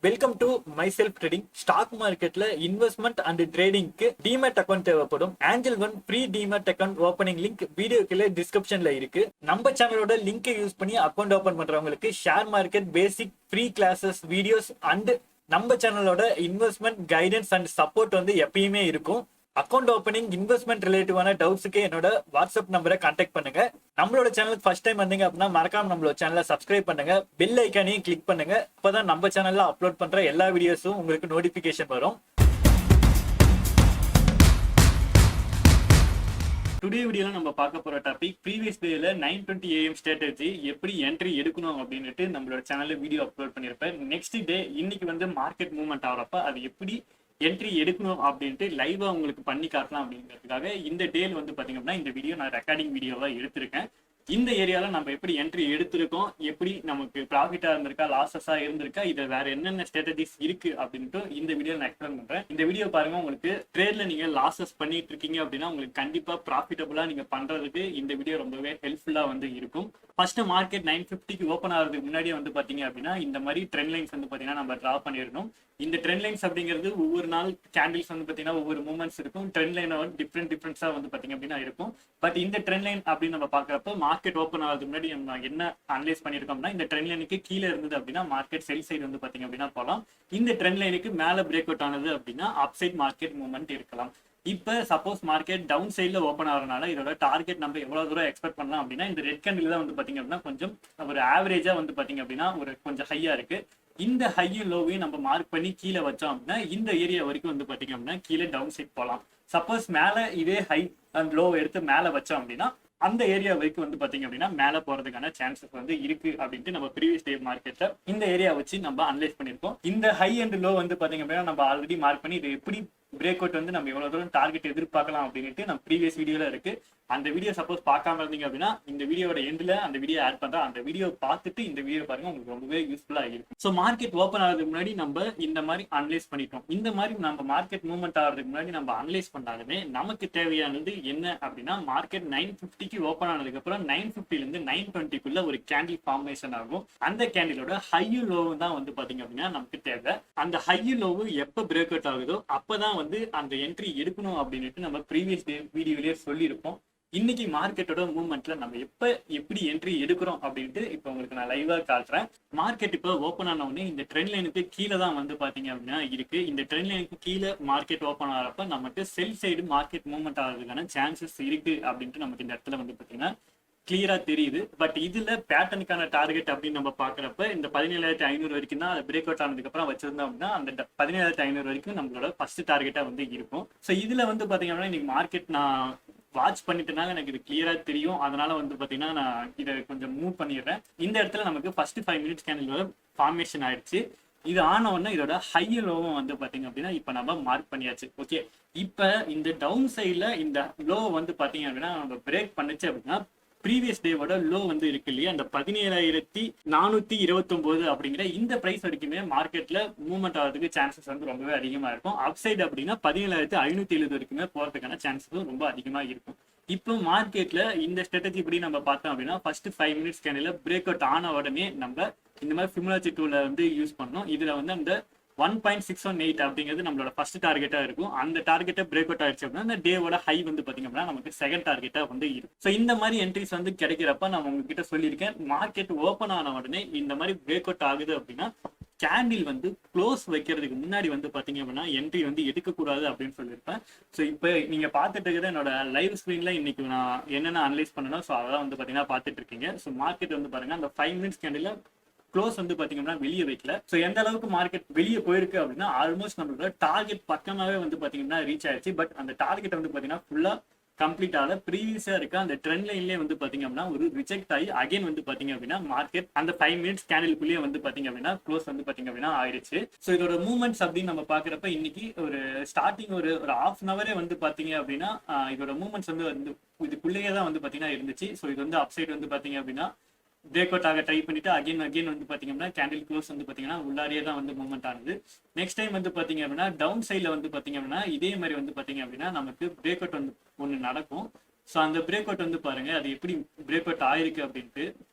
Welcome to my self trading. Stock மார்க்கெட்ல investment and ட்ரேடிங்க்கு demat account தேவைப்படும். Angel one free demat account opening link video கீழே டிஸ்கிரிப்ஷன்ல இருக்கு. நம்ம சேனலோட லிங்கை யூஸ் பண்ணி அக்கௌண்ட் ஓபன் பண்றவங்களுக்கு share market basic free classes videos and நம்ம சேனலோட இன்வெஸ்ட்மெண்ட் கைடன்ஸ் அண்ட் சப்போர்ட் வந்து எப்பயுமே இருக்கும். அக்கௌண்ட் ஓப்பனிங் இன்வெஸ்ட்மெண்ட் ரிலேட்டிவான டவுட்ஸுக்கு என்னோட வாட்ஸ்அப் நம்பரை கான்டாக்ட் பண்ணுங்க. நம்மளோட சேனலுக்கு ஃபர்ஸ்ட் டைம் வந்தீங்க அப்படின்னா மறக்காம நம்மளோட சேனலை சப்ஸ்கிரைப் பண்ணுங்க, பெல் ஐக்கானையும் கிளிக் பண்ணுங்க. இப்பதான் நம்ம சேனல்ல அப்லோட் பண்ற எல்லா வீடியோஸும் உங்களுக்கு நோட்டிபிகேஷன் வரும். டுடே வீடியோல நம்ம பார்க்க போற டாபிக் ப்ரீவியஸ் டேல 9:20 AM ஸ்ட்ராட்டஜி எப்படி என்ட்ரி எடுக்கணும் அப்படின்ட்டு நம்மளோட சேனல்ல வீடியோ அப்லோட் பண்ணிருப்பேன். நெக்ஸ்ட் டே இன்னைக்கு வந்து மார்க்கெட் மூவ்மெண்ட் ஆகிறப்ப அது எப்படி என்ட்ரி எடுக்கணும் அப்படின்ட்டு லைவா உங்களுக்கு பண்ணி காட்டலாம் அப்படிங்கிறதுக்காக இந்த டேல வந்து பாத்தீங்க அப்படின்னா இந்த வீடியோ நான் ரெக்கார்டிங் வீடியோவா எடுத்திருக்கேன். இந்த ஏரியால நம்ம எப்படி என்ட்ரி எடுத்திருக்கோம், எப்படி நமக்கு ப்ராஃபிட்டா இருந்திருக்கா லாஸஸா இருந்திருக்கா, இது வேற என்னென்ன ஸ்ட்ராட்டஜிஸ் இருக்கு அப்படின்ட்டு இந்த வீடியோ நான் எக்ஸ்பிளைன் பண்றேன். இந்த வீடியோ பாருங்க, உங்களுக்கு ட்ரேட்ல நீங்க லாஸஸ் பண்ணிட்டு இருக்கீங்க அப்படின்னா உங்களுக்கு கண்டிப்பா ப்ராஃபிட்டபிளா நீங்க பண்றதுக்கு இந்த வீடியோ ரொம்பவே ஹெல்ப்ஃபுல்லா வந்து இருக்கும். ஃபர்ஸ்ட் மார்க்கெட் 950க்கு ஓப்பன் ஆகிறதுக்கு முன்னாடியே வந்து பாத்தீங்க அப்படின்னா இந்த மாதிரி ட்ரெண்ட் லைன்ஸ் வந்து பாத்தீங்கன்னா நம்ம டிரா பண்ணிடணும். இந்த ட்ரெண்ட் லைன்ஸ் அப்படிங்கிறது ஒவ்வொரு நாள் கேண்டில்ஸ் வந்து பாத்தீங்கன்னா ஒவ்வொரு மூவ்மெண்ட்ஸ் இருக்கும். ட்ரெண்ட் லைன் டிஃப்ரெண்ட்ஸா வந்து பாத்தீங்க அப்படின்னா இருக்கும். பட் இந்த ட்ரெண்ட் லைன் அப்படின்னு நம்ம பாக்குறப்ப மார்க்கெட் ஓப்பன் ஆகிறதுக்கு முன்னாடி நம்ம என்ன அனலைஸ் பண்ணிருக்கோம்னா இந்த ட்ரெண்ட் லைனுக்கு கீழே இருந்தது அப்படின்னா மார்க்கெட் செல் சைடு வந்து பாத்தீங்க அப்படின்னா போகலாம். இந்த ட்ரெண்ட் லைனுக்கு மேல பிரேக் அவுட் ஆனது அப்படின்னா அப் சைட் மார்க்கெட் மூவ்மெண்ட் இருக்கலாம். இப்ப சப்போஸ் மார்க்கெட் டவுன் சைட்ல ஓப்பன் ஆகிறதுனால இதோட டார்கெட் நம்ம எவ்வளவு தூரம் எக்ஸ்பெக்ட் பண்ணலாம் அப்படின்னா இந்த ரெட் கேண்டில் தான் வந்து பாத்தீங்க அப்படின்னா கொஞ்சம் ஒரு ஆவரேஜா வந்து பாத்தீங்க அப்படின்னா ஒரு கொஞ்சம் ஹையா இருக்கு. இந்த ஹையும் லோவையும் நம்ம மார்க் பண்ணி கீழே வச்சோம் அப்படின்னா இந்த ஏரியா வரைக்கும் வந்து பாத்தீங்க அப்படின்னா கீழே டவுன் சைட் போகலாம். சப்போஸ் மேல இதே ஹை அண்ட் லோ எடுத்து மேல வச்சோம் அப்படின்னா அந்த ஏரியா வரைக்கும் வந்து பாத்தீங்க அப்படின்னா மேல போறதுக்கான சான்சஸ் வந்து இருக்கு அப்படின்ட்டு நம்ம ப்ரீவியஸ் டே மார்க்கெட்ல இந்த ஏரியா வச்சு நம்ம அனலைஸ் பண்ணிருக்கோம். இந்த ஹை அண்ட் லோ வந்து பாத்தீங்க அப்படின்னா நம்ம ஆல்ரெடி மார்க் பண்ணி இது எப்படி பிரேக் அவுட் வந்து நம்ம எவ்வளவு தூரம் டார்கெட் எதிர்பார்க்கலாம் அப்படின்ட்டு நம்ம ப்ரீவியஸ் வீடியோல இருக்கு. அந்த வீடியோ சப்போஸ் பார்க்காம இருந்தீங்க அப்படின்னா இந்த வீடியோட எண்ட்ல அந்த வீடியோ ஆட் பண்றேன். அந்த வீடியோ பார்த்துட்டு இந்த வீடியோ பாருங்க, உங்களுக்கு ரொம்பவே யூஸ்ஃபுல்லா இருக்கும். ஸோ மார்க்கெட் ஓப்பன் ஆகிறதுக்கு முன்னாடி நம்ம இந்த மாதிரி அனலைஸ் பண்ணிட்டோம். இந்த மாதிரி நம்ம மார்க்கெட் மூவ்மெண்ட் ஆகிறதுக்கு முன்னாடி நம்ம அனலைஸ் பண்ணாலுமே நமக்கு தேவையானது என்ன அப்படின்னா மார்க்கெட் 950க்கு ஓப்பன் ஆனதுக்கு அப்புறம் 950ல இருந்து 920க்குள்ள ஒரு கேண்டில் ஃபார்மேஷன் ஆகும். அந்த கேண்டிலோட ஹையும் லோவும் தான் வந்து பாத்தீங்க அப்படின்னா நமக்கு தேவை. அந்த ஹையும் லோவும் எப்ப பிரேக் அவுட் ஆகுதோ அப்பதான் வந்து அந்த என்ட்ரி எடுக்கணும் அப்படின்ட்டு நம்ம ப்ரீவியஸ் டே வீடியோலயே சொல்லியிருப்போம். இன்னைக்கு மார்க்கெட்டோட மூவ்மெண்ட்ல நம்ம எப்படி என்ட்ரி எடுக்கிறோம் அப்படின்ட்டு இப்போ உங்களுக்கு நான் லைவா காட்டுறேன். மார்க்கெட் இப்போ ஓப்பன் ஆன உடனே இந்த ட்ரெண்ட் லைனுக்கு கீழே தான் வந்து பாத்தீங்க அப்படின்னா இருக்கு. இந்த ட்ரெண்ட் லைனுக்கு கீழே மார்க்கெட் ஓப்பன் ஆகிறப்ப நமக்கு செல் சைடு மார்க்கெட் மூவ்மெண்ட் ஆகிறதுக்கான சான்சஸ் இருக்கு அப்படின்ட்டு நமக்கு இந்த இடத்துல வந்து பாத்தீங்கன்னா கிளியரா தெரியுது. பட் இதுல பேட்டர்னுக்கான டார்கெட் அப்படின்னு நம்ம பாக்குறப்ப இந்த 17,500 வரைக்கும் தான் பிரேக் அவுட் ஆனதுக்கு அப்புறம் வச்சிருந்தோம் அப்படின்னா அந்த 17,500 வரைக்கும் நம்மளோட ஃபர்ஸ்ட் டார்கெட்டா வந்து இருக்கும். ஸோ இதுல வந்து பாத்தீங்கன்னா இன்னைக்கு மார்க்கெட் நான் வாட்ச் பண்ணிட்டனால எனக்கு இது கிளியரா தெரியும். அதனால வந்து பாத்தீங்கன்னா நான் இதை கொஞ்சம் மூவ் பண்ணிடுறேன். இந்த இடத்துல நமக்கு ஃபர்ஸ்ட் 5 மினிட்ஸ் கேண்டிலோட ஃபார்மேஷன் ஆயிடுச்சு. இது ஆன உடனே இதோட ஹை லோவும் வந்து பாத்தீங்க அப்படின்னா இப்ப நம்ம மார்க் பண்ணியாச்சு. ஓகே, இப்ப இந்த டவுன் சைட்ல இந்த லோ வந்து பாத்தீங்க அப்படின்னா நம்ம பிரேக் பண்ணுச்சு அப்படின்னா ப்ரீவியஸ் டேவோட லோ வந்து இருக்கு இல்லையா, அந்த 17,429 அப்படிங்கிற இந்த பிரைஸ் வரைக்குமே மார்க்கெட்ல மூவ்மெண்ட் ஆகிறதுக்கு சான்சஸ் வந்து ரொம்பவே அதிகமா இருக்கும். அப்சைட் அப்படின்னா 17,570 வரைக்குமே போறதுக்கான சான்சஸும் ரொம்ப அதிகமா இருக்கும். இப்போ மார்க்கெட்ல இந்த ஸ்ட்ராட்டஜி இப்படி நம்ம பார்த்தோம் அப்படின்னா ஃபர்ஸ்ட் 5 மினிட்ஸ் கேண்டில பிரேக் அவுட் ஆன உடனே நம்ம இந்த மாதிரி ஃபிபொனாச்சி டூல வந்து யூஸ் பண்ணோம். இதுல வந்து அந்த 1.618 அப்படிங்கிறது நம்மளோட ஃபர்ஸ்ட் டார்கெட்டா இருக்கும். அந்த டார்கெட்டை பிரேக் அவுட் ஆயிடுச்சு அப்படின்னா அந்த டேவோட ஹை வந்து பாத்தீங்க அப்படின்னா நமக்கு செகண்ட் டார்கெட்டா வந்து இருக்கும். ஸோ இந்த மாதிரி என்ட்ரிஸ் வந்து கிடைக்கிறப்ப நான் உங்ககிட்ட சொல்லியிருக்கேன், மார்க்கெட் ஓப்பன் ஆன உடனே இந்த மாதிரி பிரேக் அவுட் ஆகுது அப்படின்னா கேண்டில் வந்து க்ளோஸ் வைக்கிறதுக்கு முன்னாடி வந்து பாத்தீங்க அப்படின்னா என்ட்ரி வந்து எடுக்கக்கூடாது அப்படின்னு சொல்லியிருப்பேன். ஸோ இப்போ நீங்க பார்த்துட்டு இருக்கிற என்னோட லைவ் ஸ்கிரீன்ல இன்னைக்கு நான் என்னென்ன அனலைஸ் பண்ணணும் ஸோ அதெல்லாம் வந்து பாத்தீங்கன்னா பார்த்துட்டு இருக்கீங்க. ஸோ மார்க்கெட் வந்து பாருங்க அந்த 5 மினிட்ஸ் கேண்டில் க்ளோஸ் வந்து பாத்தீங்கன்னா வெளியே வைக்கல. ஸோ எந்த அளவுக்கு மார்க்கெட் வெளியே போயிருக்கு அப்படின்னா ஆல்மோஸ்ட் நம்மளோட டார்கெட் பக்கமாவே வந்து பாத்தீங்கன்னா ரீச் ஆயிடுச்சு. பட் அந்த டார்கெட் வந்து பாத்தீங்கன்னா ஃபுல்லா கம்ப்ளீட் ஆகல. ப்ரீவியஸா இருக்க அந்த ட்ரெண்ட் லைன்லேயே வந்து பாத்தீங்க அப்படின்னா ஒரு ரிஜெக்ட் ஆகி அகைன் வந்து பாத்தீங்க அப்படின்னா மார்க்கெட் அந்த 5 மினிட்ஸ் கேண்டிலுக்குள்ளேயே வந்து பாத்தீங்க அப்படின்னா க்ளோஸ் வந்து பாத்தீங்க அப்படின்னா ஆயிடுச்சு. ஸோ இதோட மூவ்மெண்ட்ஸ் அப்படின்னு நம்ம பாக்குறப்ப இன்னைக்கு ஒரு ஸ்டார்டிங் ஒரு ஹாஃப் அன் அவரே வந்து பாத்தீங்க அப்படின்னா இதோட மூவ்மெண்ட்ஸ் வந்து இதுக்குள்ளேயே தான் வந்து பாத்தீங்கன்னா இருந்துச்சு. ஸோ இது வந்து அப்சைட் வந்து பாத்தீங்க அப்படின்னா பிரேக் அவுட் ஆக ட்ரை பண்ணிட்டு அகைன் வந்து பாத்தீங்கன்னா கேண்டில் க்ளோஸ் வந்து பாத்தீங்கன்னா உள்ளாரியே தான் வந்து மூவ்மெண்ட் ஆனது. நெக்ஸ்ட் டைம் வந்து பாத்தீங்க அப்படின்னா டவுன் சைட்ல வந்து பாத்தீங்க அப்படின்னா இதே மாதிரி வந்து பாத்தீங்க அப்படின்னா நமக்கு பிரேக் அவுட் வந்து ஒன்று நடக்கும். ஸோ அந்த பிரேக் அவுட் வந்து பாருங்க அது எப்படி பிரேக் அவுட் ஆயிருக்கு அப்படின்ட்டு.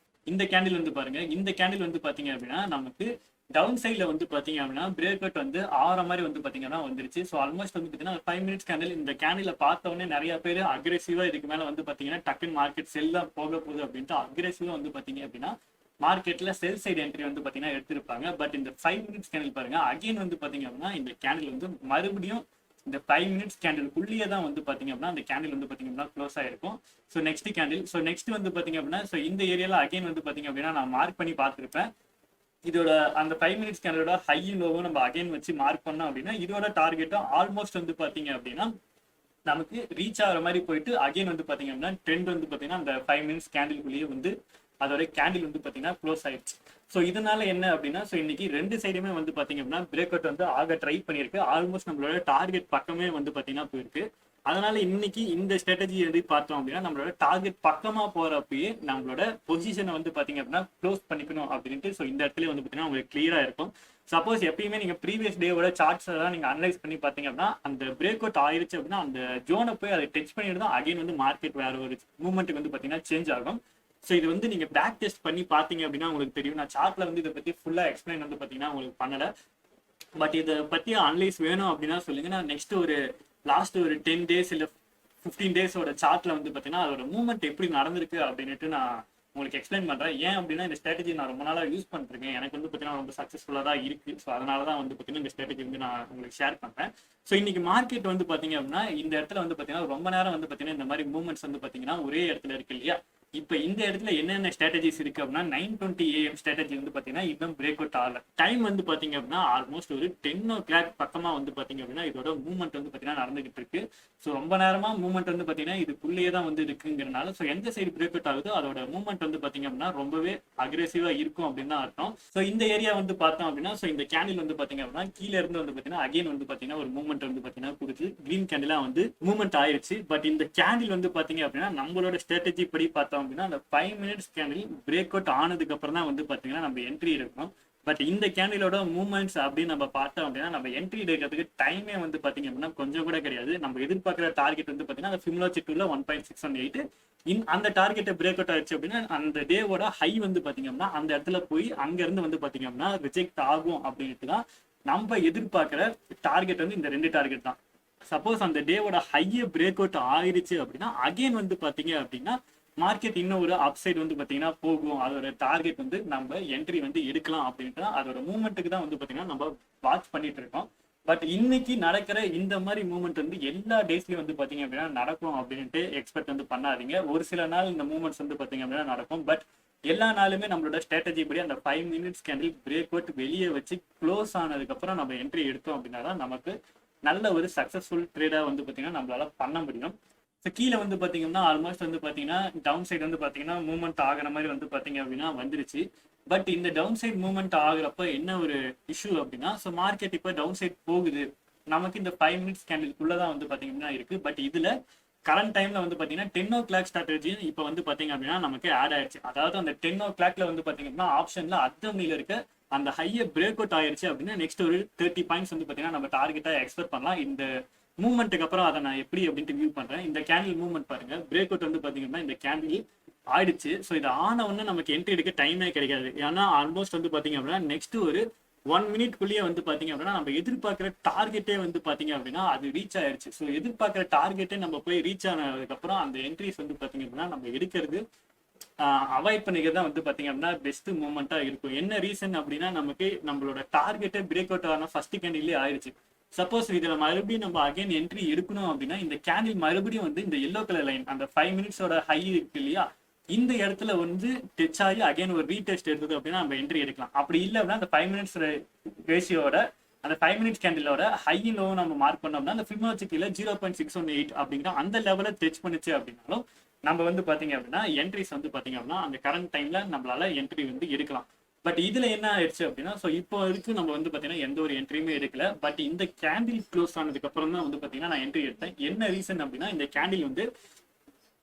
இந்த கேண்டில் வந்து பாருங்க, இந்த கேண்டில் வந்து பாத்தீங்க அப்படின்னா நமக்கு டவுன் சைட்ல வந்து பாத்தீங்க அப்படின்னா பிரேக் அவுட் வந்து ஆற மாதிரி வந்து பாத்தீங்கன்னா வந்துருச்சு. ஸோ ஆல்மோஸ்ட் வந்து பாத்தீங்கன்னா 5 மினிட்ஸ் கேண்டில் இந்த கேண்டில பார்த்த உடனே நிறைய பேர் அக்ரெசிவா இதுக்கு மேல வந்து பாத்தீங்கன்னா டக்குன்னு மார்க்கெட் செல் தான் போக போகுது அப்படின்ட்டு அக்ரெசிவா வந்து பாத்தீங்க அப்படின்னா மார்க்கெட்ல செல் சைடு என்ட்ரி வந்து பாத்தீங்கன்னா எடுத்திருப்பாங்க. பட் இந்த 5 மினிட்ஸ் கேண்டில் பாருங்க, அகைன் வந்து பாத்தீங்க அப்படின்னா இந்த கேண்டில் வந்து மறுபடியும் இந்த 5 மினிட்ஸ் கேண்டிலுக்குள்ளேயே தான் வந்து பாத்தீங்க அப்படின்னா அந்த கேண்டில் வந்து பாத்தீங்க அப்படின்னா க்ளோஸ் ஆயிருக்கும். So next candle, so next வந்து பாத்தீங்க அப்படின்னா ஸோ இந்த ஏரியால அகைன் வந்து பாத்தீங்க அப்படின்னா நான் மார்க் பண்ணி பார்த்திருப்பேன். இதோட அந்த 5 மினிட்ஸ் கேண்டலோட ஹை லோவும் நம்ம அகைன் வச்சு மார்க் பண்ணோம் அப்படின்னா இதோட டார்கெட்டும் ஆல்மோஸ்ட் வந்து பாத்தீங்க அப்படின்னா நமக்கு ரீச் ஆகிற மாதிரி போயிட்டு அகைன் வந்து பாத்தீங்க அப்படின்னா ட்ரெண்ட் வந்து பாத்தீங்கன்னா அந்த 5 மினிட்ஸ் கேண்டிலுக்குள்ளேயே வந்து அதோட கேண்டில் வந்து பாத்தீங்கன்னா க்ளோஸ் ஆயிடுச்சு. ஸோ இதனால என்ன அப்படின்னா ஸோ இன்னைக்கு ரெண்டு சைடுமே வந்து பாத்தீங்க அப்படின்னா பிரேக் அவுட் வந்து ஆக ட்ரை பண்ணியிருக்கு. ஆல்மோஸ்ட் நம்மளோட டார்கெட் பக்கமே வந்து பாத்தீங்கன்னா போயிருக்கு. அதனால இன்னைக்கு இந்த ஸ்ட்ராட்டஜி எப்படி பார்த்தோம் அப்படின்னா நம்மளோட டார்கெட் பக்கமா போறப்பயே நம்மளோட பொசிஷனை வந்து பாத்தீங்க அப்படின்னா க்ளோஸ் பண்ணிக்கணும் அப்படின்ட்டு. ஸோ இந்த இடத்துல வந்து பாத்தீங்கன்னா உங்களுக்கு கிளியரா இருக்கும். சப்போஸ் எப்பயுமே நீங்க ப்ரீவியஸ் டேவோட சார்ட்ஸ் எல்லாம் நீங்க அனலைஸ் பண்ணி பாத்தீங்க அப்படின்னா அந்த பிரேக் அவுட் ஆயிருச்சு அப்படின்னா அந்த ஜோனை போய் அதை டச் பண்ணிட்டு தான் அகைன் வந்து மார்க்கெட் வேற ஒரு மூவ்மெண்ட்டுக்கு வந்து பாத்தீங்கன்னா சேஞ்ச் ஆகும். ஸோ இது வந்து நீங்க பேக் டெஸ்ட் பண்ணி பாத்தீங்க அப்படின்னா உங்களுக்கு தெரியும். நான் சார்ட்ல வந்து இதை பத்தி ஃபுல்லா எக்ஸ்பிளைன் வந்து பாத்தீங்கன்னா உங்களுக்கு பண்ணல. பட் இதை பத்தி அனலைஸ் வேணும் அப்படின்னா சொல்லுங்க. நான் நெக்ஸ்ட் ஒரு லாஸ்ட் ஒரு 10 டேஸ் இல்லை 15 டேஸோட சார்ட்ல வந்து பாத்தீங்கன்னா அதோட மூவ்மெண்ட் எப்படி நடந்திருக்கு அப்படின்ட்டு நான் உங்களுக்கு எக்ஸ்பிளைன் பண்றேன். ஏன் அப்படின்னா இந்த ஸ்ட்ராட்டஜி நான் ரொம்ப நாளா யூஸ் பண்ணிருக்கேன். எனக்கு வந்து பாத்தீங்கன்னா ரொம்ப சக்சஸ்ஃபுல்லா தான் இருக்கு. ஸோ அதனாலதான் வந்து பாத்தீங்கன்னா இந்த ஸ்ட்ராட்டஜி வந்து நான் உங்களுக்கு ஷேர் பண்றேன். ஸோ இன்னைக்கு மார்க்கெட் வந்து பாத்தீங்க அப்படின்னா இந்த இடத்துல வந்து பாத்தீங்கன்னா ரொம்ப நேரம் வந்து பாத்தீங்கன்னா இந்த மாதிரி மூவ்மெண்ட்ஸ் வந்து பாத்தீங்கன்னா ஒரே இடத்துல இருக்கு இல்லையா. இப்போ இந்த இடத்துல என்னென்ன ஸ்ட்ராட்டஜிஸ் இருக்கு அப்படின்னா 9:20 AM ஸ்ட்ராட்டஜி வந்து பாத்தீங்கன்னா இன்னும் பிரேக் அவுட் ஆகல. டைம் வந்து பாத்தீங்க அப்படின்னா ஆல்மோஸ்ட் ஒரு 10 o'clock பக்கமா வந்து பாத்தீங்க அப்படின்னா இதோட மூவ்மெண்ட் வந்து பாத்தீங்கன்னா நடந்துகிட்டு இருக்கு. ஸோ ரொம்ப நேரமா மூவ்மெண்ட் வந்து பாத்தீங்கன்னா இதுக்குள்ளேயே தான் வந்து இருக்குங்கிறனால ஸோ எந்த சைடு பிரேக் அவுட் ஆகுதோ அதோட மூவ்மெண்ட் வந்து பாத்தீங்க அப்படின்னா ரொம்பவே அக்ரெசிவா இருக்கும் அப்படின்னு தான் அர்த்தம். ஸோ இந்த ஏரியா வந்து பார்த்தோம் அப்படின்னா ஸோ இந்த கேண்டில் வந்து பாத்தீங்க அப்படின்னா கீழே இருந்து வந்து பாத்தீங்கன்னா அகைன் வந்து பாத்தீங்கன்னா ஒரு மூவ்மெண்ட் வந்து பாத்தீங்கன்னா கொடுத்து கிரீன் கேண்டிலா வந்து மூவ்மெண்ட் ஆயிருச்சு. பட் இந்த கேண்டில் வந்து பாத்தீங்க அப்படின்னா நம்மளோட ஸ்ட்ராட்டஜி படி பார்த்தோம் அப்படின்னா அந்த 5 மினிட்ஸ் கேண்டில் பிரேக் அவுட் ஆனதுக்கு அப்புறம் தான் வந்து பாத்தீங்கன்னா நம்ம என்ட்ரி எடுக்கணும். பட் இந்த கேண்டிலோட மூவ்மெண்ட்ஸ் அப்படின்னு நம்ம பார்த்தோம் அப்படின்னா நம்ம என்ட்ரி எடுக்கிறதுக்கு டைமே வந்து பாத்தீங்க அப்படின்னா கொஞ்சம் கூட கிடையாது. நம்ம எதிர்பார்க்குற டார்கெட் வந்து பாத்தீங்கன்னா அந்த ஃபிபோனாச்சி டூல்ல 1.618 அந்த டார்கெட்டை பிரேக் அவுட் ஆயிடுச்சு அப்படின்னா அந்த டேவோட ஹை வந்து பாத்தீங்க அப்படின்னா அந்த இடத்துல போய் அங்க இருந்து வந்து பாத்தீங்க அப்படின்னா ரிஜெக்ட் ஆகும் அப்படின்ட்டு தான் நம்ம எதிர்பார்க்குற டார்கெட் வந்து இந்த ரெண்டு டார்கெட் தான். சப்போஸ் அந்த டேவோட ஹையை பிரேக் அவுட் ஆயிடுச்சு அப்படின்னா அகைன் வந்து பாத்தீங்க அப்படின்னா மார்க்கெட் இன்னும் ஒரு அப்சைட் வந்து பாத்தீங்கன்னா போகும். அதோட டார்கெட் வந்து நம்ம என்ட்ரி வந்து எடுக்கலாம் அப்படின்ட்டு அதோட மூவ்மெண்ட்டுக்கு தான் வந்து பாத்தீங்கன்னா நம்ம வாட்ச் பண்ணிட்டு இருக்கோம். பட் இன்னைக்கு நடக்கிற இந்த மாதிரி மூவ்மெண்ட் வந்து எல்லா டேஸ்லயும் வந்து பாத்தீங்க அப்படின்னா நடக்கும் அப்படின்ட்டு எக்ஸ்பெக்ட் வந்து பண்ணாதீங்க. ஒரு சில நாள் இந்த மூவ்மெண்ட்ஸ் வந்து பாத்தீங்க அப்படின்னா நடக்கும். பட் எல்லா நாளுமே நம்மளோட ஸ்ட்ராட்டஜி படி அந்த 5 மினிட்ஸ் கேண்டில் பிரேக் அவுட் வெளியே வச்சு க்ளோஸ் ஆனதுக்கு அப்புறம் நம்ம என்ட்ரி எடுத்தோம் அப்படின்னா தான் நமக்கு நல்ல ஒரு சக்சஸ்ஃபுல் ட்ரேடா வந்து பாத்தீங்கன்னா நம்மளால பண்ண முடியும். ஸோ கீழே வந்து பாத்தீங்கன்னா ஆல்மோஸ்ட் வந்து பாத்தீங்கன்னா டவுன் சைடு வந்து பாத்தீங்கன்னா மூவ்மெண்ட் ஆகிற மாதிரி வந்து பாத்தீங்க அப்படின்னா வந்துருச்சு. பட் இந்த டவுன் சைட் மூவ்மெண்ட் ஆகுறப்ப என்ன ஒரு இஷ்யூ அப்படின்னா ஸோ மார்க்கெட் இப்போ டவுன் சைட் போகுது. நமக்கு இந்த 5 மினிட்ஸ் கேண்டிலுக்குள்ளதான் வந்து பாத்தீங்கன்னா இருக்கு. பட் இதுல கரண்ட் டைம்ல வந்து பாத்தீங்கன்னா 10 o'clock ஸ்ட்ராட்டஜி இப்போ வந்து பாத்தீங்க அப்படின்னா நமக்கு ஆட் ஆயிடுச்சு. அதாவது அந்த 10 o'clockல வந்து பாத்தீங்கன்னா ஆப்ஷன்ல அத்தமையில இருக்க அந்த ஹையை பிரேக் அவுட் ஆயிருச்சு அப்படின்னா நெக்ஸ்ட் ஒரு 30 பாயிண்ட்ஸ் வந்து பாத்தீங்கன்னா நம்ம டார்கெட்டா எக்ஸ்பெக்ட் பண்ணலாம். இந்த மூவ்மெண்ட்டுக்கு அப்புறம் அதை நான் எப்படி அப்படின்ட்டு வியூ பண்றேன். இந்த கேண்டில் மூவ்மெண்ட் பாருங்க, பிரேக் அவுட் வந்து பாத்தீங்கன்னா இந்த கேண்டில் ஆயிடுச்சு. ஸோ இது ஆன உடனே நமக்கு என்ட்ரி எடுக்க டைமே கிடைக்காது. ஏன்னா ஆல்மோஸ்ட் வந்து பாத்தீங்க அப்படின்னா நெக்ஸ்ட் ஒரு 1 மினிட்குள்ளேயே வந்து பாத்தீங்க அப்படின்னா நம்ம எதிர்பார்க்குற டார்கெட்டே வந்து பாத்தீங்க அப்படின்னா அது ரீச் ஆயிருச்சு. ஸோ எதிர்பார்க்குற டார்கெட்டே நம்ம போய் ரீச் ஆனதுக்கு அப்புறம் அந்த என்ட்ரிஸ் வந்து பாத்தீங்க அப்படின்னா நம்ம எடுக்கிறது அவாய்ட் பண்ணிக்கிறது தான் வந்து பாத்தீங்க அப்படின்னா பெஸ்ட் மூவ்மெண்டா இருக்கும். என்ன ரீசன் அப்படின்னா நமக்கு நம்மளோட டார்கெட்டே பிரேக் அவுட் ஆன ஃபர்ஸ்ட் கேண்டிலே ஆயிடுச்சு. சப்போஸ் இதுல மறுபடியும் நம்ம அகைன் என்ட்ரி எடுக்கணும் அப்படின்னா இந்த கேண்டில் மறுபடியும் வந்து இந்த எல்லோ கலர் லைன் அந்த 5 மினிட்ஸோட ஹை இருக்கு இல்லையா, இந்த இடத்துல வந்து டச் ஆகி அகைன் ஒரு ரீடெஸ்ட் எடுத்தது அப்படின்னா நம்ம என்ட்ரி எடுக்கலாம். அப்படி இல்லை அப்படின்னா அந்த 5 மினிட்ஸ் ரேஷியோட அந்த 5 மினிட்ஸ் கேண்டிலோட ஹை லோ நம்ம மார்க் பண்ணோம்னா அந்த ஃபிபோனாச்சி கீழே 0.618 அப்படிங்கிற அந்த லெவலை டச் பண்ணிச்சு அப்படின்னாலும் நம்ம வந்து பாத்தீங்க அப்படின்னா என்ட்ரிஸ் வந்து பாத்தீங்க அப்படின்னா அந்த கரண்ட் டைம்ல நம்மளால என்ட்ரி வந்து எடுக்கலாம். பட் இதுல என்ன ஆயிடுச்சு அப்படின்னா ஸோ இப்போ வரைக்கும் நம்ம வந்து பாத்தீங்கன்னா எந்த ஒரு என்ட்ரியுமே எடுக்கல. பட் இந்த கேண்டில் க்ளோஸ் ஆனதுக்கு அப்புறம் தான் வந்து பாத்தீங்கன்னா நான் என்ட்ரி எடுத்தேன். என்ன ரீசன் அப்படின்னா இந்த கேண்டில் வந்து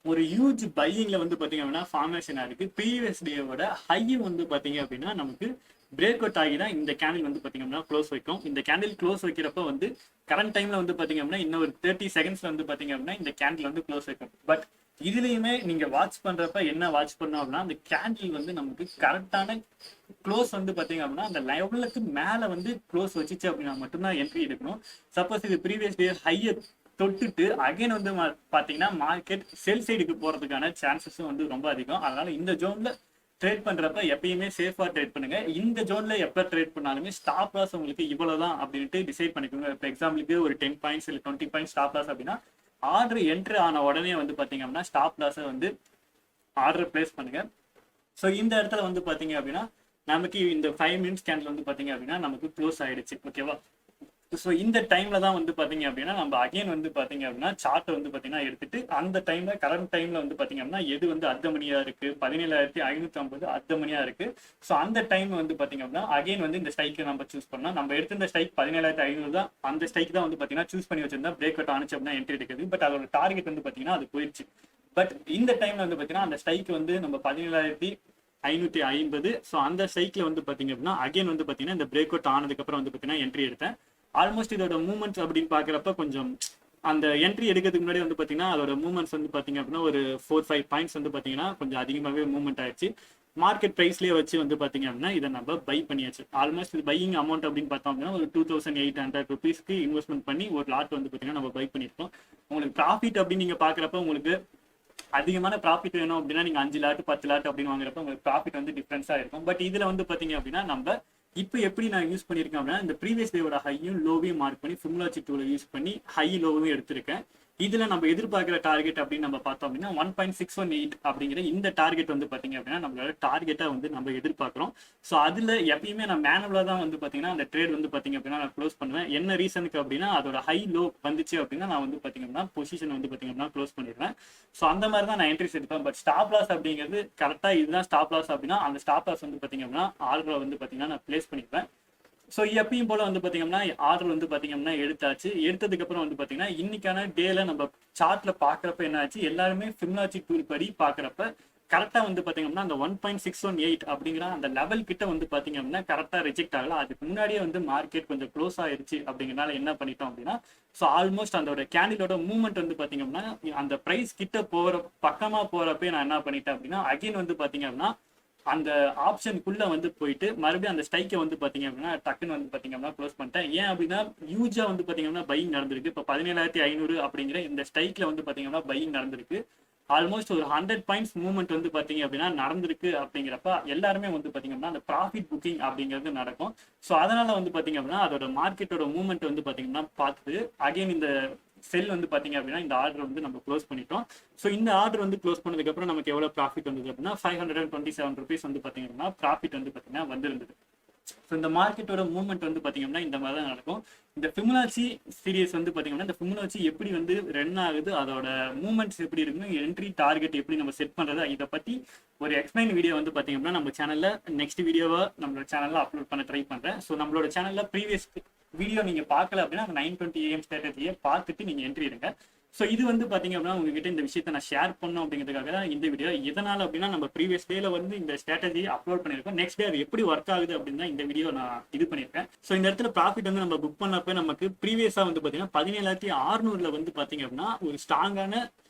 ஒரு ஹியூஜ் பையிங்ல வந்து பாத்தீங்க அப்படின்னா ஃபார்மேஷன் ஆயிருக்கு. ப்ரீவியஸ் டேவோட ஹை வந்து பாத்தீங்க அப்படின்னா நமக்கு பிரேக் அவுட் ஆகி தான் இந்த கேண்டில் வந்து பாத்தீங்க அப்படின்னா க்ளோஸ் வைக்கும். இந்த கேண்டில் க்ளோஸ் வைக்கிறப்ப வந்து கரண்ட் டைம்ல வந்து பாத்தீங்க அப்படின்னா இன்னும் ஒரு 30 செகண்ட்ஸ்ல வந்து பாத்தீங்க அப்படின்னா இந்த கேண்டில் வந்து க்ளோஸ் வைக்கும். பட் இதுலயுமே நீங்க வாட்ச் பண்றப்ப என்ன வாட்ச் பண்ணோம் அப்படின்னா அந்த கேண்டில் வந்து நமக்கு கரெக்டான க்ளோஸ் வந்து பாத்தீங்க அப்படின்னா அந்த லெவலுக்கு மேல வந்து க்ளோஸ் வச்சுச்சு அப்படின்னா மட்டும்தான் என்ட்ரி எடுக்கணும். சப்போஸ் இது ப்ரீவியஸ் டே ஹையர் தொட்டுட்டு அகைன் வந்து பாத்தீங்கன்னா மார்க்கெட் செல் சைடுக்கு போறதுக்கான சான்சஸும் வந்து ரொம்ப அதிகம். அதனால இந்த ஜோன்ல ட்ரேட் பண்றப்ப எப்பயுமே சேஃபா ட்ரேட் பண்ணுங்க. இந்த ஜோன்ல எப்ப ட்ரேட் பண்ணாலுமே ஸ்டாப் லாஸ் உங்களுக்கு இவ்வளவுதான் அப்படின்ட்டு டிசைட் பண்ணிக்கோங்க. இப்போ எக்ஸாம்பிளுக்கு ஒரு 10 பாயிண்ட்ஸ் இல்லை 20 பாயிண்ட்ஸ் ஸ்டாப் லாஸ் அப்படின்னா ஆர்டர் என்ட்ரி ஆன உடனே வந்து பாத்தீங்க அப்படின்னா ஸ்டாப் லாஸை வந்து ஆர்டர் பிளேஸ் பண்ணுங்க. ஸோ இந்த இடத்துல வந்து பாத்தீங்க அப்படின்னா நமக்கு இந்த 5 மினிட்ஸ் கேண்டில் வந்து பாத்தீங்க அப்படின்னா நமக்கு க்ளோஸ் ஆயிடுச்சு. ஓகேவா? ஸோ இந்த டைம்ல தான் வந்து பாத்தீங்க அப்படின்னா நம்ம அகைன் வந்து பாத்தீங்க அப்படின்னா சார்ட் வந்து பாத்தீங்கன்னா எடுத்துட்டு அந்த டைம்ல கரண்ட் டைம்ல வந்து பாத்தீங்க அப்படின்னா எது வந்து அர்த்தமணியா இருக்கு 17,550 அர்த்தமணியா இருக்கு. ஸோ அந்த டைம் வந்து பாத்தீங்க அப்படின்னா அகைன் வந்து இந்த ஸ்ட்ரைக்கை நம்ம சூஸ் பண்ணோம். நம்ம எடுத்த இந்த ஸ்ட்ரைக் 17,500 தான். அந்த ஸ்ட்ரைக் தான் வந்து பாத்தீங்கன்னா சூஸ் பண்ணி வச்சிருந்தா பிரேக் அவுட் ஆனிச்சு அப்படின்னா என்ட்ரி எடுக்குது. பட் அதோட டார்கெட் வந்து பாத்தீங்கன்னா அது போயிடுச்சு. பட் இந்த டைம்ல வந்து பாத்தீங்கன்னா அந்த ஸ்ட்ரைக் வந்து நம்ம 17,550. ஸோ அந்த ஸ்ட்ரைக்ல வந்து பாத்தீங்க அப்படின்னா அகைன் வந்து பாத்தீங்கன்னா இந்த பிரேக் அவுட் ஆனதுக்கு அப்புறம் வந்து பாத்தீங்கன்னா என்ட்ரி எடுத்தேன். ஆல்மோஸ்ட் இதோட மூவ்மெண்ட்ஸ் அப்படின்னு பாக்குறப்ப கொஞ்சம் அந்த என்ட்ரி எடுக்கிறதுக்கு முன்னாடி வந்து பாத்தீங்கன்னா அதோட மூவ்மெண்ட்ஸ் வந்து பாத்தீங்க அப்படின்னா ஒரு 4-5 பாயிண்ட்ஸ் வந்து பாத்தீங்கன்னா கொஞ்சம் அதிகமாகவே மூவ்மெண்ட் ஆயிடுச்சு. மார்க்கெட் பிரைஸ்லேயே வச்சு வந்து பாத்தீங்க அப்படின்னா இதை நம்ம பை பண்ணியாச்சு. ஆல்மோஸ்ட் இது பையிங் அமௌண்ட் அப்படின்னு பார்த்தோம் அப்படின்னா ஒரு 2,800 rupeesக்கு இன்வெஸ்ட்மெண்ட் பண்ணி ஒரு லாட் வந்து பாத்தீங்கன்னா நம்ம பை பண்ணியிருக்கோம். உங்களுக்கு ப்ராஃபிட் அப்படின்னு நீங்க பாக்குறப்ப உங்களுக்கு அதிகமான ப்ராஃபிட் வேணும் அப்படின்னா நீங்க 5 லாட் 10 லாட் அப்படின்னு வாங்குறப்ப உங்களுக்கு ப்ராஃபிட் வந்து டிஃபரன்ஸா இருக்கும். பட் இதுல வந்து பாத்தீங்க அப்படின்னா நம்ம இப்போ எப்படி நான் யூஸ் பண்ணியிருக்கேன் அப்படின்னா இந்த ப்ரீவியஸ் டேவோட ஹையும் லோவையும் மார்க் பண்ணி ஃபிபொனாச்சி டூலை யூஸ் பண்ணி ஹை லோவையும் எடுத்திருக்கேன். இதுல நம்ம எதிர்பார்க்கிற டார்கெட் அப்படின்னு நம்ம பார்த்தோம் அப்படின்னா 1.618 அப்படிங்கிற இந்த டார்கெட் வந்து பாத்தீங்க அப்படின்னா நம்மளோட டார்கெட்டா வந்து நம்ம எதிர்பார்க்கிறோம். ஸோ அதுல எப்பயுமே நான் மேனுவலா தான் வந்து பாத்தீங்கன்னா அந்த ட்ரேட் வந்து பாத்தீங்க அப்படின்னா நான் க்ளோஸ் பண்ணுவேன். என்ன ரீசனுக்கு அப்படின்னா அதோட ஹை லோ வந்துச்சு அப்படின்னா நான் வந்து பாத்தீங்க அப்படின்னா பொசிஷன் வந்து பாத்தீங்க அப்படின்னா க்ளோஸ் பண்ணிடுவேன். ஸோ அந்த மாதிரி தான் நான் என்ட்ரிஸ் எடுப்பேன். பட் ஸ்டாப் லாஸ் அப்படிங்கிறது கரெக்டா இதுதான் ஸ்டாப் லாஸ் அப்படின்னா அந்த ஸ்டாப் லாஸ் வந்து பாத்தீங்க அப்படின்னா ஆர்டர் வந்து பாத்தீங்கன்னா நான் பிளேஸ் பண்ணிப்பேன். ஸோ எப்பயும் போல வந்து பாத்தீங்கன்னா ஆர்டர் வந்து பாத்தீங்கன்னா எடுத்தாச்சு. எடுத்ததுக்கு அப்புறம் வந்து பாத்தீங்கன்னா இன்னைக்கான டேல நம்ம சார்ட்ல பாக்குறப்ப என்ன ஆச்சு, எல்லாருமே ஃபிபொனாச்சி டூல் படி பாக்குறப்ப கரெக்டா வந்து பாத்தீங்கன்னா அந்த 1.618 அப்படிங்கிற அந்த லெவல் கிட்ட வந்து பாத்தீங்க அப்படின்னா கரெக்டா ரிஜெக்ட் ஆகல. அதுக்கு முன்னாடியே வந்து மார்க்கெட் கொஞ்சம் க்ளோஸ் ஆயிருச்சு. அப்படிங்கிறனால என்ன பண்ணிட்டோம் அப்படின்னா ஸோ ஆல்மோஸ்ட் அதோட கேண்டிலோட மூவ்மெண்ட் வந்து பாத்தீங்க அப்படின்னா அந்த பிரைஸ் கிட்ட போற பக்கமா போறப்ப நான் என்ன பண்ணிட்டேன் அப்படின்னா அகைன் வந்து பாத்தீங்க அப்படின்னா அந்த ஆப்ஷனுக்குள்ள வந்து போயிட்டு மறுபடியும் அந்த ஸ்ட்ரைக்கை வந்து பாத்தீங்க அப்படின்னா டக்குன்னு வந்து பாத்தீங்க அப்படின்னா க்ளோஸ் பண்ணிட்டேன். ஏன் அப்படின்னா யூஜா வந்து பாத்தீங்கன்னா பையிங் நடந்திருக்கு. இப்போ 17,500 அப்படிங்கிற இந்த ஸ்ட்ரைக்ல வந்து பாத்தீங்கன்னா பையிங் நடந்திருக்கு. ஆல்மோஸ்ட் ஒரு 100 பாயிண்ட்ஸ் மூவ்மெண்ட் வந்து பாத்தீங்க அப்படின்னா நடந்திருக்கு. அப்படிங்கிறப்ப எல்லாருமே வந்து பாத்தீங்க அப்படின்னா அந்த ப்ராஃபிட் புக்கிங் அப்படிங்கிறது நடக்கும். ஸோ அதனால வந்து பாத்தீங்க அப்படின்னா அதோட மார்க்கெட்டோட மூவ்மெண்ட் வந்து பாத்தீங்கன்னா பார்த்துட்டு அகைன் இந்த செல் வந்து பாத்தீங்க அப்படின்னா இந்த ஆர்டர் வந்து நம்ம க்ளோஸ் பண்ணிட்டோம். ஸோ இந்த ஆர்டர் வந்து க்ளோஸ் பண்ணதுக்கு அப்புறம் நமக்கு எவ்வளவு ப்ராஃபிட் வந்தது அப்படின்னா 527 rupees வந்து பாத்தீங்கன்னா ப்ராஃபிட் வந்து பாத்தீங்கன்னா வந்திருந்தது. ஸோ இந்த மார்க்கெட்டோட மூவ்மெண்ட் வந்து பாத்தீங்கன்னா இந்த மாதிரி தான் நடக்கும். இந்த ஃபிபொனாச்சி சீரியஸ் வந்து பாத்தீங்கன்னா இந்த ஃபிபொனாச்சி எப்படி வந்து ரன் ஆகுது, அதோட மூவ்மெண்ட்ஸ் எப்படி இருக்குன்னு, என்ட்ரி டார்கெட் எப்படி நம்ம செட் பண்றது, இதை பத்தி ஒரு எக்ஸ்பிளைன் வீடியோ வந்து பாத்தீங்கன்னா நம்ம சேனல்ல நெக்ஸ்ட் வீடியோவா நம்மளோட சேனல்ல அப்லோட் பண்ண ட்ரை பண்றேன். ஸோ நம்மளோட சேனல்ல ப்ரீவியஸ் வீடியோ நீங்க பார்க்கல அப்படின்னா 9:20 AM ஸ்ட்ராட்டஜியை பார்த்துட்டு நீங்க என்ட்ரி எடுங்க. ஸோ இது வந்து பாத்தீங்க அப்படின்னா உங்ககிட்ட இந்த விஷயத்த நான் ஷேர் பண்ணணும் அப்படிங்கிறதுக்காக தான் இந்த வீடியோ. இதனால அப்படின்னா நம்ம ப்ரீவியஸ் டேல வந்து இந்த ஸ்ட்ராட்டஜி அப்லோட் பண்ணிருக்கோம். நெக்ஸ்ட் டே அது எப்படி ஒர்க் ஆகுது அப்படின்னு தான் இந்த வீடியோ நான் இது பண்ணிருக்கேன். ஸோ இந்த இடத்துல ப்ராஃபிட் வந்து நம்ம புக் பண்ணப்ப நமக்கு ப்ரீவியஸா வந்து பாத்தீங்கன்னா 17,600 வந்து பாத்தீங்க அப்படின்னா ஒரு ஸ்ட்ராங்கான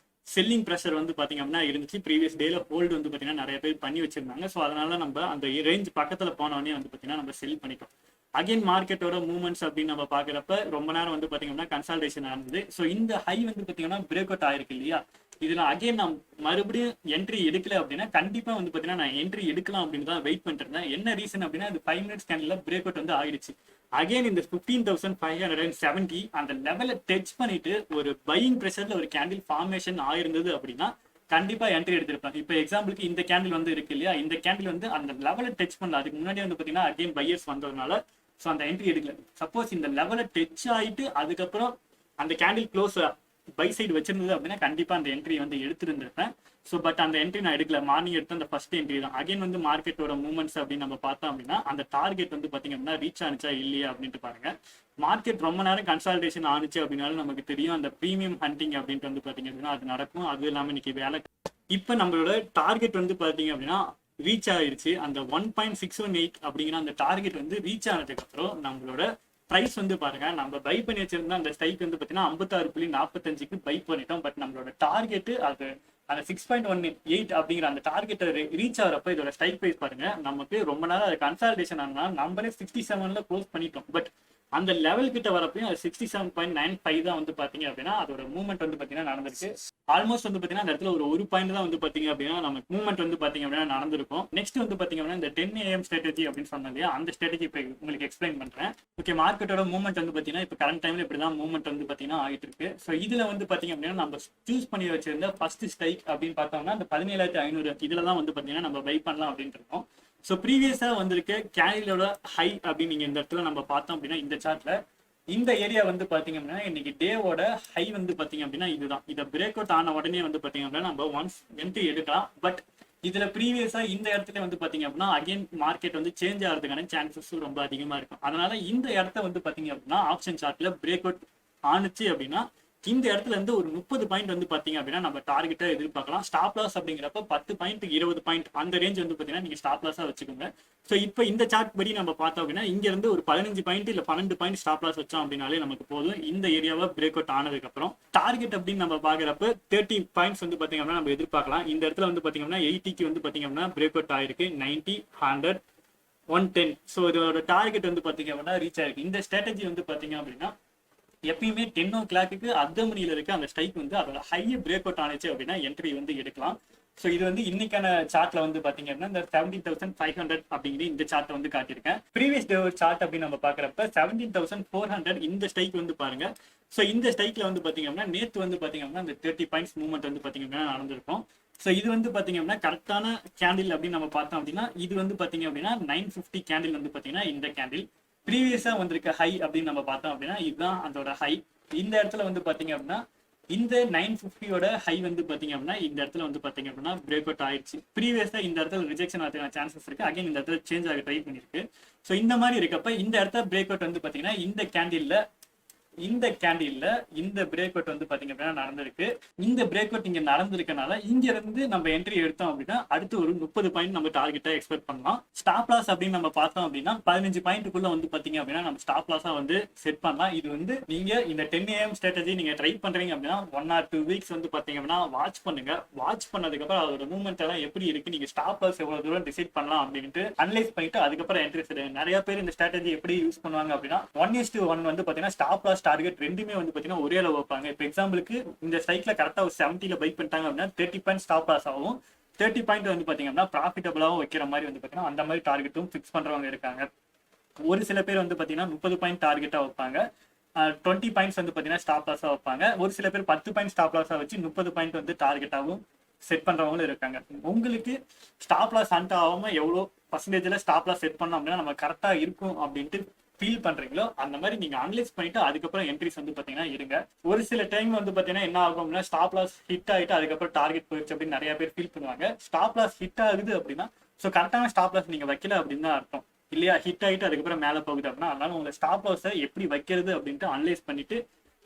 செல்லிங் ப்ரெஷர் வந்து பாத்தீங்க அப்படின்னா இருந்துச்சு. ப்ரீவியஸ் டேல ஹோல்டு வந்து பாத்தீங்கன்னா நிறைய பேர் பண்ணி வச்சிருந்தாங்க. ஸோ அதனால நம்ம அந்த ரேஞ்ச் பக்கத்துல போனோடனே வந்து பாத்தீங்கன்னா நம்ம செல் பண்ணிட்டோம். அகைன் மார்க்கெட்டோட மூவ்மெண்ட்ஸ் அப்படின்னு நம்ம பாக்குறப்ப ரொம்ப நேரம் வந்து பாத்தீங்கன்னா கன்சல்டேஷன் ஆனது. ஸோ இந்த ஹை வந்து பாத்தீங்கன்னா பிரேக் அவுட் ஆயிருக்கு இல்லையா, இதுல அகைன் நான் மறுபடியும் என்ட்ரி எடுக்கல அப்படின்னா கண்டிப்பா வந்து பாத்தீங்கன்னா நான் என்ட்ரி எடுக்கலாம் அப்படின்னு தான் வெயிட் பண்ணிட்டு இருந்தேன். என்ன ரீசன் அப்படின்னா அது 5 மினிட்ஸ் கேண்டில்ல பிரேக் அவுட் வந்து ஆயிடுச்சு. அகைன் இந்த 15,570 அந்த லெவலை டச் பண்ணிட்டு ஒரு பையிங் ப்ரெஷர்ல ஒரு கேண்டில் ஃபார்மேஷன் ஆயிருந்தது அப்படின்னா கண்டிப்பா என்ட்ரி எடுத்திருப்பேன். இப்போ எக்ஸாம்பிளுக்கு இந்த கேண்டில் வந்து இருக்கு இல்லையா, இந்த கேண்டில் வந்து அந்த லெவலை டச் பண்ணல. அதுக்கு முன்னாடி வந்து பாத்தீங்கன்னா அகைன் பையர்ஸ் வந்ததுனால ஸோ அந்த என்ட்ரி எடுக்கல. சப்போஸ் இந்த லெவலை டச் ஆயிட்டு அதுக்கப்புறம் அந்த கேண்டில் க்ளோஸ் பை சைடு வச்சிருந்தது அப்படின்னா கண்டிப்பா அந்த என்ட்ரி வந்து எடுத்திருந்திருப்பேன். ஸோ பட் அந்த என்ட்ரி நான் எடுக்கல. மார்னிங் எடுத்த அந்த ஃபர்ஸ்ட் என்ட்ரி தான். அகைன் வந்து மார்க்கெட்டோட மூவ்மெண்ட்ஸ் அப்படின்னு நம்ம பார்த்தோம் அப்படின்னா அந்த டார்கெட் வந்து பாத்தீங்க அப்படின்னா ரீச் ஆனிச்சா இல்லையா அப்படின்ட்டு பாருங்க. மார்க்கெட் ரொம்ப நேரம் கன்சல்டேஷன் ஆனிச்சு அப்படின்னாலும் நமக்கு தெரியும் அந்த ப்ரீமியம் ஹண்டிங் அப்படின்ட்டு வந்து பாத்தீங்க அப்படின்னா அது நடக்கும். அது இல்லாம இன்னைக்கு வேலை இப்ப நம்மளோட டார்கெட் வந்து பாத்தீங்க அப்படின்னா ரீச் ஆயிருச்சு. அந்த 1.618 அப்படிங்கிற அந்த டார்கெட் வந்து ரீச் ஆனதுக்கு அப்புறம் நம்மளோட பிரைஸ் வந்து பாருங்க, நம்ம பை பண்ணி வச்சிருந்தா அந்த ஸ்ட்ரைக் வந்து பாத்தீங்கன்னா 56.45க்கு பை பண்ணிட்டோம். பட் நம்மளோட டார்கெட் அது அந்த 6.18 அப்படிங்கிற அந்த டார்கெட்டை ரீச் ஆகிறப்ப இதோட ஸ்ட்ரைக் ப்ரைஸ் பாருங்க, நமக்கு ரொம்ப நேரம் அது கன்சால்டேஷன் ஆனா நம்மளே 67ல க்ளோஸ் பண்ணிட்டோம். பட் அந்த லெவல் கிட்ட வரப்பையும் அது 67.95 தான் வந்து பாத்தீங்க அப்படின்னா அதோட மூவ்மெண்ட் வந்து பாத்தீங்கன்னா நடந்திருக்கு. ஆல்மோஸ்ட் வந்து பாத்தீங்கன்னா அந்த இடத்துல ஒரு பாயிண்ட் தான் வந்து பாத்தீங்க அப்படின்னா நமக்கு மூவ்மெண்ட் வந்து பாத்தீங்க அப்படின்னா நடந்திருக்கும். நெக்ஸ்ட் வந்து பாத்தீங்க அப்படின்னா இந்த 10 AM ஸ்ட்ராட்டஜி அப்படின்னு சொன்னேன் இல்லையா, அந்த ஸ்ட்ராட்டஜி இப்போ உங்களுக்கு எக்ஸ்பிளைன் பண்றேன். ஓகே, மார்க்கெட்டோட மூவ்மெண்ட் வந்து பாத்தீங்கன்னா இப்போ கரண்ட் டைம்ல இப்படிதான் மூவ்மெண்ட் வந்து பாத்தீங்கன்னா ஆகிட்டு இருக்கு. ஸோ இதுல வந்து பாத்தீங்க அப்படின்னா நம்ம சூஸ் பண்ணி வச்சிருந்த ஃபர்ஸ்ட் ஸ்ட்ரைக் அப்படின்னு பார்த்தோம்னா அந்த 17,500 இதுல தான் வந்து பாத்தீங்கன்னா நம்ம பை பண்ணலாம் அப்படின்னு இருக்கோம். ஸோ ப்ரீவியஸா வந்திருக்க கேண்டிலோட ஹை அப்படின்னு நீங்க இந்த இடத்துல நம்ம பார்த்தோம் அப்படின்னா இந்த சார்ட்ல இந்த ஏரியா வந்து பாத்தீங்க அப்படின்னா இன்னைக்கு டேவோட ஹை வந்து பாத்தீங்க அப்படின்னா இதுதான். இதை பிரேக் அவுட் ஆன உடனே வந்து பாத்தீங்க அப்படின்னா நம்ம ஒன்ஸ் என்ட்ரி எடுக்கலாம். பட் இதுல ப்ரீவியஸா இந்த இடத்துல வந்து பாத்தீங்க அப்படின்னா அகைன் மார்க்கெட் வந்து சேஞ்ச் ஆகிறதுக்கான சான்சஸ் ரொம்ப அதிகமா இருக்கும். அதனால இந்த இடத்த வந்து பாத்தீங்க அப்படின்னா ஆப்ஷன் சார்ட்ல பிரேக் அவுட் ஆனிச்சு அப்படின்னா இந்த இடத்துல இருந்து ஒரு 30 பாயிண்ட் வந்து பாத்தீங்க அப்படின்னா நம்ம டார்கெட்டா எதிர்பார்க்கலாம். ஸ்டாப் லாஸ் அப்படிங்கிறப்ப 10 பாயிண்ட் 20 பாயிண்ட் அந்த ரேஞ்ச் வந்து பாத்தீங்கன்னா நீங்க ஸ்டாப் லாஸா வச்சுக்கோங்க. ஸோ இப்போ இந்த சார்ட் படி நம்ம பார்த்தோம் அப்படின்னா இங்க இருந்து ஒரு 15 பாயிண்ட் இல்ல 12 பாயிண்ட் ஸ்டாப் லாஸ் வச்சோம் அப்படின்னாலே நமக்கு போதும். இந்த ஏரியாவை பிரேக் அவுட் ஆனதுக்கு அப்புறம் டார்கெட் அப்படின்னு நம்ம பாக்குறப்ப 30 பாயிண்ட்ஸ் வந்து பாத்தீங்க அப்படின்னா நம்ம எதிர்பார்க்கலாம். இந்த இடத்துல வந்து பாத்தீங்கன்னா 80க்கு வந்து பாத்தீங்க அப்படின்னா பிரேக் அவுட் ஆயிருக்கு. 90, 100, 110. ஸோ இதோட டார்கெட் வந்து பாத்தீங்க அப்படின்னா ரீச் ஆயிருக்கு. இந்த ஸ்ட்ராட்டஜி வந்து பாத்தீங்க அப்படின்னா எப்பயுமே 10 o'clock அந்த மணியில இருக்க அந்த ஸ்ட்ரைக் வந்து அதோட ஹை பிரேக் அவுட் ஆனிச்சு அப்படின்னா என்ட்ரி வந்து எடுக்கலாம். ஸோ இது வந்து இன்னைக்கான சார்ட்ல வந்து பாத்தீங்க அப்படின்னா இந்த 17,500 அப்படிங்கிற இந்த சார்ட்டை வந்து காட்டியிருக்கேன். ப்ரீவியஸ் டே சார்ட் அப்படின்னு நம்ம பாக்குறப்ப 17,400 இந்த ஸ்ட்ரைக் வந்து பாருங்க. ஸோ இந்த ஸ்ட்ரைக்ல வந்து பாத்தீங்க அப்படின்னா நேற்று வந்து பாத்தீங்க அப்படின்னா இந்த 30 பாயிண்ட்ஸ் மூவ்மெண்ட் வந்து பாத்தீங்க அப்படின்னா நடந்திருக்கும். ஸோ இது வந்து பாத்தீங்க அப்படின்னா கரெக்டான கேண்டில் அப்படின்னு நம்ம பார்த்தோம் அப்படின்னா இது வந்து பாத்தீங்க அப்படின்னா 950 கேண்டில் வந்து பாத்தீங்கன்னா இந்த கேண்டில் ப்ரீவியஸா வந்திருக்க ஹை அப்படின்னு நம்ம பார்த்தோம் அப்படின்னா இதுதான் அதோட ஹை. இந்த இடத்துல வந்து பாத்தீங்க அப்படின்னா இந்த 950யோட ஹை வந்து பாத்தீங்க அப்படின்னா இந்த இடத்துல வந்து பாத்தீங்க அப்படின்னா பிரேக் அவுட் ஆயிடுச்சு. ப்ரீவியஸா இந்த இடத்துல ரிஜெக்ஷன் ஆகிறதுக்கான சான்சஸ் இருக்கு. அகைன் இந்த இடத்துல சேஞ்ச் ஆக ட்ரை பண்ணிருக்கு. ஸோ இந்த மாதிரி இருக்கப்ப இந்த இடத்துல பிரேக் அவுட் வந்து பாத்தீங்கன்னா இந்த கேண்டில்ல இந்த பிரேக் அவுட் வந்து பாத்தீங்க அப்படின்னா நடந்திருக்கு. இந்த பிரேக் அவுட் இங்க நடந்திருக்கனால இங்க இருந்து நம்ம என்ட்ரி எடுத்தோம் அப்படின்னா அடுத்து ஒரு 30 பாயிண்ட் நம்ம டார்கெட்டா எக்ஸ்பெக்ட் பண்ணலாம். ஸ்டாப் லாஸ் அப்படின்னு நம்ம பார்த்தோம் அப்படின்னா 15 பாயிண்ட்டுக்குள்ள வந்து பாத்தீங்க அப்படின்னா நம்ம ஸ்டாப் லாஸா வந்து செட் பண்ணலாம். இது வந்து நீங்க இந்த 10 AM ஸ்ட்ராட்டஜி நீங்க ட்ரை பண்றீங்க அப்படின்னா 1 or 2 வீக்ஸ் வந்து பாத்தீங்க அப்படின்னா வாட்ச் பண்ணுங்க. வாட்ச் பண்ணதுக்கு அப்புறம் அதோட மூவ்மெண்ட் எல்லாம் எப்படி இருக்கு, நீங்க ஸ்டாப் லாஸ் எவ்வளவு தூரம் டிசைட் பண்ணலாம் அப்படின்ட்டு அனலைஸ் பண்ணிட்டு அதுக்கப்புறம் என்ட்ரி எடுங்க. நிறைய பேர் இந்த ஸ்ட்ராட்டஜி எப்படி யூஸ் பண்ணுவாங்க அப்படின்னா 1:1 வந்து பாத்தீங்கன்னா ஸ்டாப் லாஸ் டார்கெட் ரெண்டுமே வந்து பாத்தீங்கன்னா ஒரே அளவு வைப்பாங்க. இப்போ எக்ஸாம்பிளுக்கு இந்த ஸ்ட்ரைக்ல கரெக்டா ஒரு 70ல பை பண்ணிட்டாங்க அப்படின்னா 30 பாயிண்ட் ஸ்டாப் லாஸ் ஆகும். 30 பாயிண்ட் வந்து பாத்தீங்க அப்படின்னா ப்ராஃபிட்டபிளாவும் வைக்கிற மாதிரி வந்து பாத்தீங்கன்னா அந்த மாதிரி டார்கெட்டும் ஃபிக்ஸ் பண்றவங்க இருக்காங்க. ஒரு சில பேர் வந்து பாத்தீங்கன்னா 30 பாயிண்ட் டார்கெட்டா வைப்பாங்க. 20 பாயிண்ட்ஸ் வந்து பாத்தீங்கன்னா ஸ்டாப் லாஸா வைப்பாங்க. ஒரு சில பேர் 10 பாயிண்ட் ஸ்டாப் லாஸா வச்சு 30 பாயிண்ட் வந்து டார்கெட்டாவும் செட் பண்றவங்களும் இருக்காங்க. உங்களுக்கு ஸ்டாப் லாஸ் ஹண்ட் ஆகாம எவ்வளவு பர்சன்டேஜ்ல ஸ்டாப் லாஸ் செட் பண்ணோம் அப்படின்னா நம்ம கரெக்டா இருக்கும் அப்படின்ட்டு ஃபீல் பண்றீங்களோ அந்த மாதிரி நீங்க அனலைஸ் பண்ணிட்டு அதுக்கப்புறம் என்ட்ரிஸ் வந்து பாத்தீங்கன்னா இருங்க. ஒரு சில டைம் வந்து பாத்தீங்கன்னா என்ன ஆகும் அப்படின்னா ஸ்டாப் லாஸ் ஹிட் ஆயிட்டு அதுக்கப்புறம் டார்கெட் போயிடுச்சு அப்படின்னு நிறைய பேர் ஃபீல் பண்ணுவாங்க. ஸ்டாப் லாஸ் ஹிட் ஆகுது அப்படின்னா ஸோ கரெக்டான ஸ்டாப் லாஸ் நீங்க வைக்கல அப்படின்னு தான் அர்த்தம் இல்லையா. ஹிட் ஆயிட்டு அதுக்கப்புறம் மேல போகுது அப்படின்னா அதனால உங்க ஸ்டாப் லாஸை எப்படி வைக்கிறது அப்படின்ட்டு அனலைஸ் பண்ணிட்டு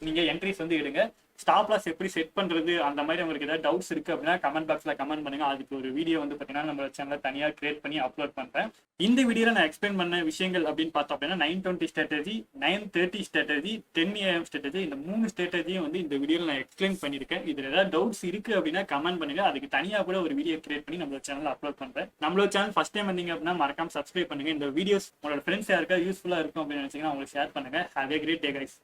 நீங்க என்ட்ரிஸ் வந்து எடுங்க. ஸ்டாப் லாஸ் எப்படி செட் பண்றது அந்த மாதிரி உங்களுக்கு ஏதாவது டவுட்ஸ் இருக்கு அப்படின்னா கமெண்ட் பாக்ஸ்ல கமெண்ட் பண்ணுங்க. அதுக்கு ஒரு வீடியோ வந்து பாத்தீங்கன்னா நம்ம சேனல்ல தனியா கிரியேட் பண்ணி அப்லோட் பண்றேன். இந்த வீடியோல நான் எக்ஸ்பிளைன் பண்ண விஷயங்கள் அப்படின்னு பார்த்தோம் அப்படின்னா 920 ஸ்ட்ராட்டஜி, 930 ஸ்ட்ராட்டஜி, 10 AM ஸ்ட்ராட்டஜி, இந்த 3 ஸ்ட்ராட்டஜியும் வந்து இந்த வீடியோல நான் எக்ஸ்பிளைன் பண்ணிருக்கேன். இதுல ஏதாவது டவுட்ஸ் இருக்கு அப்படின்னா கமெண்ட் பண்ணுங்க. அதுக்கு தனியா கூட ஒரு வீடியோ கிரியேட் பண்ணி நம்மளோட சேனல்ல அப்லோட் பண்றேன். நம்மளோட சேனல் ஃபர்ஸ்ட் டைம் வந்தீங்க அப்படின்னா மறக்காம சப்ஸ்கிரைப் பண்ணுங்க. இந்த வீடியோஸ் உங்களோட ஃப்ரெண்ட்ஸ் யாருக்கா யூஸ்ஃபுல்லா இருக்கும் அப்படின்னு நினைச்சீங்கன்னா உங்களுக்கு ஷேர் பண்ணுங்க. Have a great day guys.